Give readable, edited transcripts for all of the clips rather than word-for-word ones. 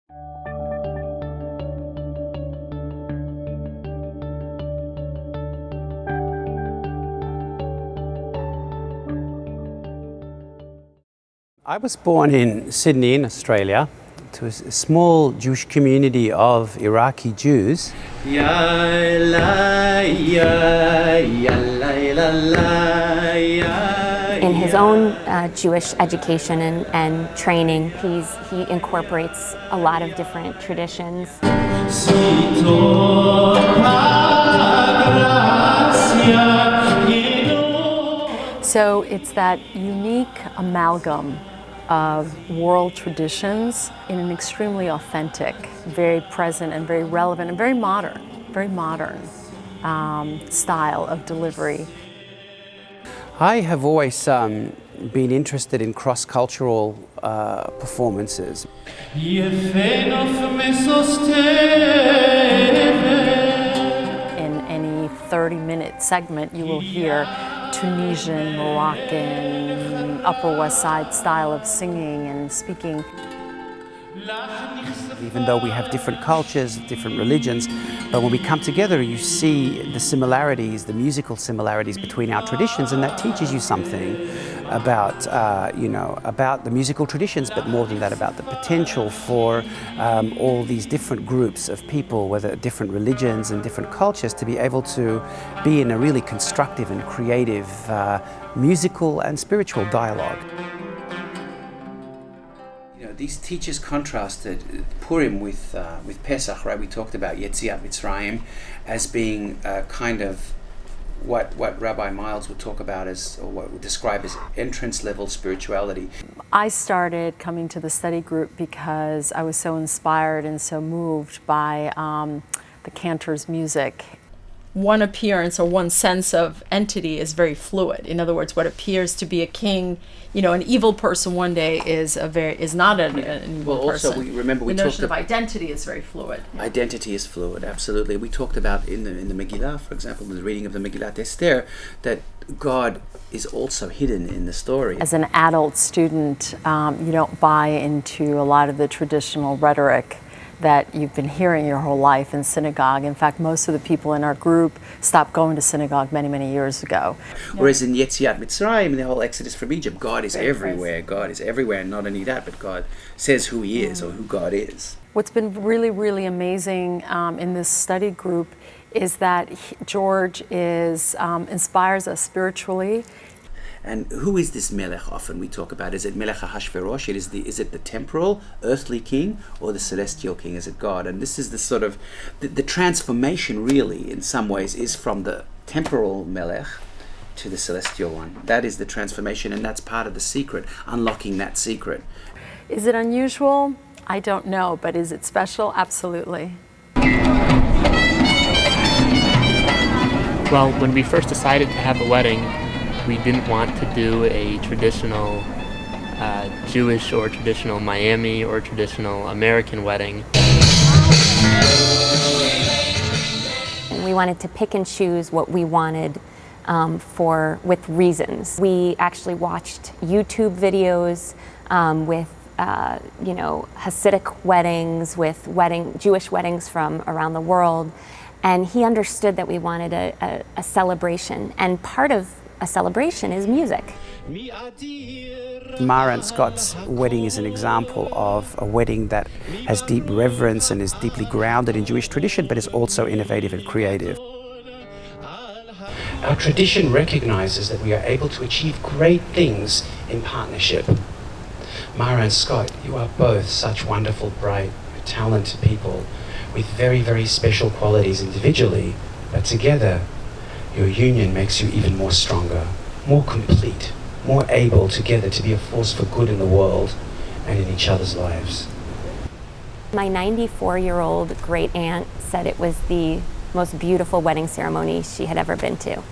I was born in Sydney, in Australia, to a small Jewish community of Iraqi Jews. In his own Jewish education and training, he incorporates a lot of different traditions. So it's that unique amalgam of world traditions in an extremely authentic, very present and very relevant and very modern style of delivery. I have always been interested in cross-cultural performances. In any 30-minute segment, you will hear Tunisian, Moroccan, Upper West Side style of singing and speaking. Even though we have different cultures, different religions, but when we come together, you see the similarities, the musical similarities between our traditions, and that teaches you something about, about the musical traditions, but more than that, about the potential for all these different groups of people, whether different religions and different cultures, to be able to be in a really constructive and creative musical and spiritual dialogue. These teachers contrasted Purim with Pesach, right? We talked about Yetziat Mitzrayim as being kind of what Rabbi Miles would talk about as, or what would describe as entrance level spirituality. I started coming to the study group because I was so inspired and so moved by the Cantor's music. One appearance or one sense of entity is very fluid. In other words, what appears to be a king, an evil person one day is not an evil person. Also, remember we the talked notion of identity is very fluid. Identity is fluid, absolutely. We talked about in the Megillah, for example, in the reading of the Megillat Esther, that God is also hidden in the story. As an adult student, you don't buy into a lot of the traditional rhetoric that you've been hearing your whole life in synagogue. In fact, most of the people in our group stopped going to synagogue many, many years ago. Whereas in Yetziat Mitzrayim, the whole Exodus from Egypt, God is everywhere. God is everywhere, and not only that, but God says who He is or who God is. What's been really, really amazing in this study group is that George inspires us spiritually. And who is this Melech? Often we talk about, is it Melech HaHashverosh? Is it the temporal, earthly king, or the celestial king? Is it God? And this is the sort of, the transformation really, in some ways, is from the temporal Melech to the celestial one. That is the transformation, and that's part of the secret, unlocking that secret. Is it unusual? I don't know, but is it special? Absolutely. Well, when we first decided to have a wedding, we didn't want to do a traditional Jewish or traditional Miami or traditional American wedding. We wanted to pick and choose what we wanted with reasons. We actually watched YouTube videos with Hasidic weddings, with Jewish weddings from around the world, and he understood that we wanted a celebration, and part of a celebration is music. Mara and Scott's wedding is an example of a wedding that has deep reverence and is deeply grounded in Jewish tradition, but is also innovative and creative. Our tradition recognizes that we are able to achieve great things in partnership. Mara and Scott, you are both such wonderful, bright, talented people with very, very special qualities individually, but together, your union makes you even more stronger, more complete, more able together to be a force for good in the world and in each other's lives. My 94-year-old great aunt said it was the most beautiful wedding ceremony she had ever been to.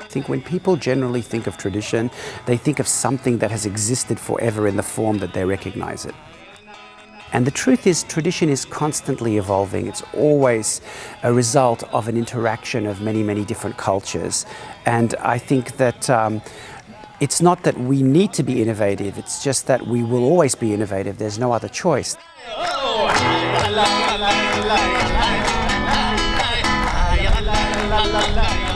I think when people generally think of tradition, they think of something that has existed forever in the form that they recognize it. And the truth is, tradition is constantly evolving. It's always a result of an interaction of many, many different cultures. And I think that It's not that we need to be innovative, it's just that we will always be innovative. There's no other choice. La la la la la la la la la la la la la la la